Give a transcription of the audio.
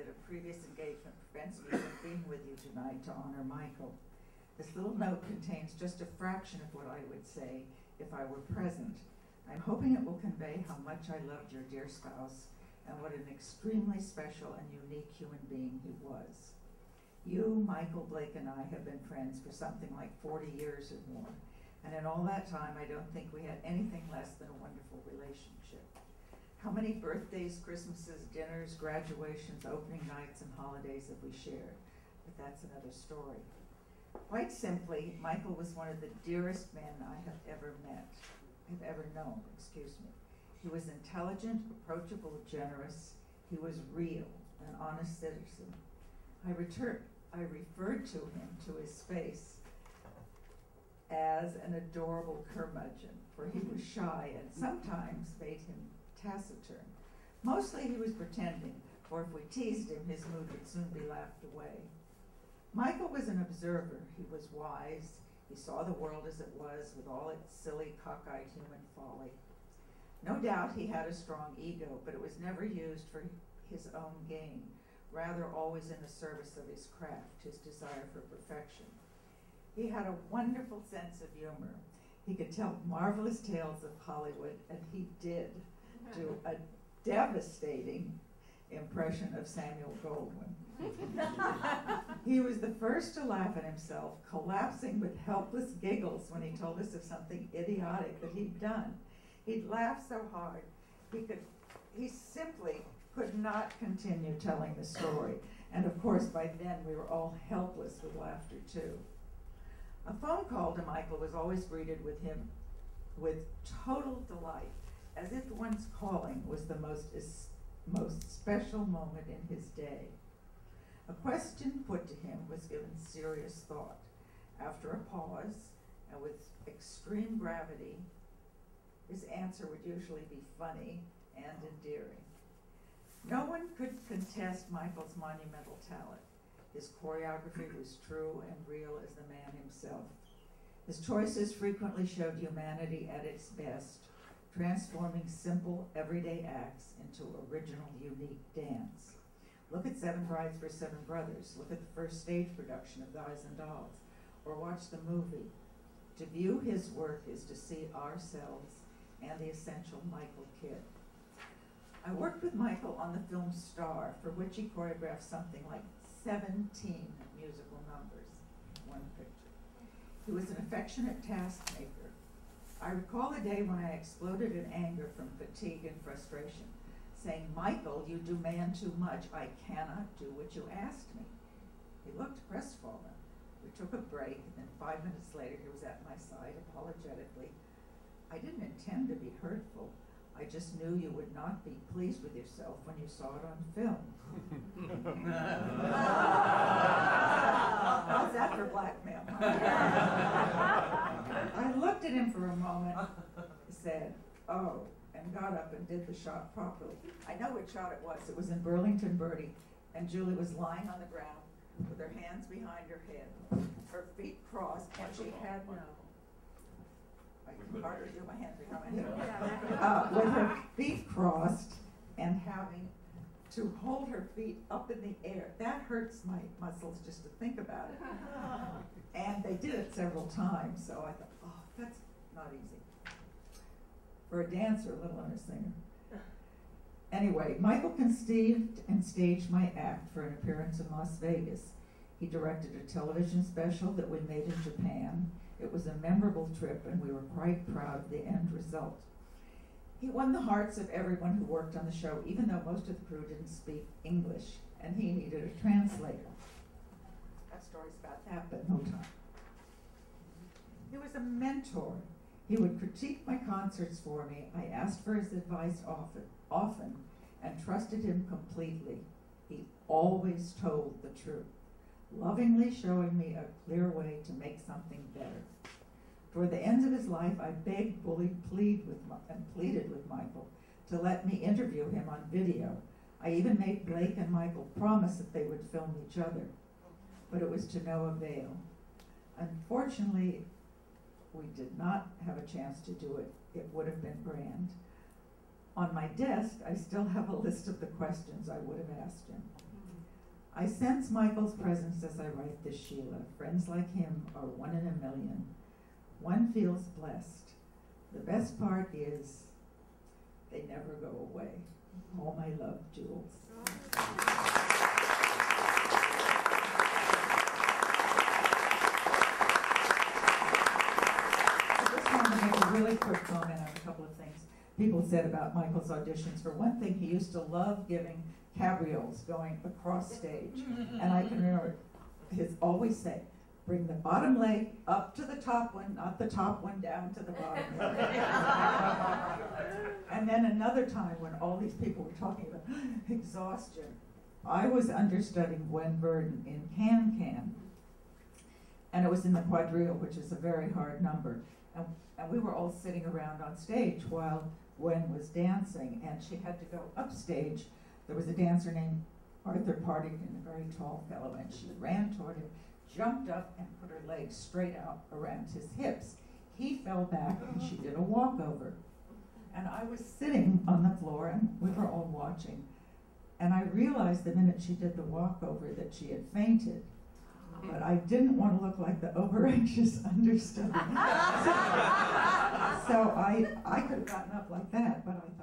that a previous engagement prevents me from being with you tonight to honor Michael. This little note contains just a fraction of what I would say if I were present. I'm hoping it will convey how much I loved your dear spouse and what an extremely special and unique human being he was. You, Michael, Blake, and I have been friends for something like 40 years or more, and in all that time I don't think we had anything less than a wonderful relationship. How many birthdays, Christmases, dinners, graduations, opening nights, and holidays have we shared? But that's another story. Quite simply, Michael was one of the dearest men I have ever known, excuse me. He was intelligent, approachable, generous. He was real, an honest citizen. I referred to him, to his face, as an adorable curmudgeon, for he was shy and sometimes made him taciturn. Mostly he was pretending, for if we teased him, his mood would soon be laughed away. Michael was an observer. He was wise. He saw the world as it was, with all its silly, cockeyed human folly. No doubt he had a strong ego, but it was never used for his own gain, rather always in the service of his craft, his desire for perfection. He had a wonderful sense of humor. He could tell marvelous tales of Hollywood, and he did do a devastating impression of Samuel Goldwyn. He was the first to laugh at himself, collapsing with helpless giggles when he told us of something idiotic that he'd done. He'd laugh so hard, he simply could not continue telling the story. And of course, by then, we were all helpless with laughter too. A phone call to Michael was always greeted with him with total delight, as if one's calling was the most special moment in his day. A question put to him was given serious thought. After a pause, and with extreme gravity, his answer would usually be funny and endearing. No one could contest Michael's monumental talent. His choreography was true and real as the man himself. His choices frequently showed humanity at its best, transforming simple, everyday acts into original, unique dance. Look at Seven Brides for Seven Brothers. Look at the first stage production of Guys and Dolls, or watch the movie. To view his work is to see ourselves and the essential Michael Kidd. I worked with Michael on the film Star, for which he choreographed something like 17 musical numbers, one picture. He was an affectionate taskmaker. I recall a day when I exploded in anger from fatigue and frustration, saying, "Michael, you demand too much. I cannot do what you asked me." He looked crestfallen. We took a break, and then 5 minutes later, he was at my side, apologetically. "I didn't intend to be hurtful. I just knew you would not be pleased with yourself when you saw it on film." How's that for blackmail? I looked at him for a moment, said, "Oh," and got up and did the shot properly. I know which shot it was. It was in Burlington Birdie, and Julie was lying on the ground with her hands behind her head, her feet crossed, and she had no. I can hardly do my hands behind my head. With her feet crossed and having to hold her feet up in the air. That hurts my muscles just to think about it. And they did it several times, so I thought, oh, that's not easy. For a dancer, let alone a singer. Anyway, Michael conceived and staged my act for an appearance in Las Vegas. He directed a television special that we made in Japan. It was a memorable trip, and we were quite proud of the end result. He won the hearts of everyone who worked on the show, even though most of the crew didn't speak English, and he needed a translator. That story's about that, but no time. He was a mentor. He would critique my concerts for me. I asked for his advice often, and trusted him completely. He always told the truth, lovingly showing me a clear way to make something better. Toward the end of his life, I begged, bullied, pleaded with Michael to let me interview him on video. I even made Blake and Michael promise that they would film each other, but it was to no avail. Unfortunately, we did not have a chance to do it. It would have been grand. On my desk, I still have a list of the questions I would have asked him. I sense Michael's presence as I write this, Sheila. Friends like him are 1 in a million. One feels blessed. The best part is they never go away. All my love, Jules. I just want to make a really quick comment on a couple of things people said about Michael's auditions. For one thing, he used to love giving cabrios going across stage. And I can remember his always say, bring the bottom leg up to the top one, not the top one down to the bottom leg. And then another time when all these people were talking about exhaustion, I was understudying Gwen Verdon in Can-Can. And it was in the quadrille, which is a very hard number. And we were all sitting around on stage while Gwen was dancing, and she had to go upstage. There was a dancer named Arthur Partington, a very tall fellow, and she ran toward him, jumped up, and put her legs straight out around his hips. He fell back, and she did a walkover. And I was sitting on the floor, and we were all watching. And I realized the minute she did the walkover that she had fainted. But I didn't want to look like the over-anxious understudy. So I could have gotten up like that, but I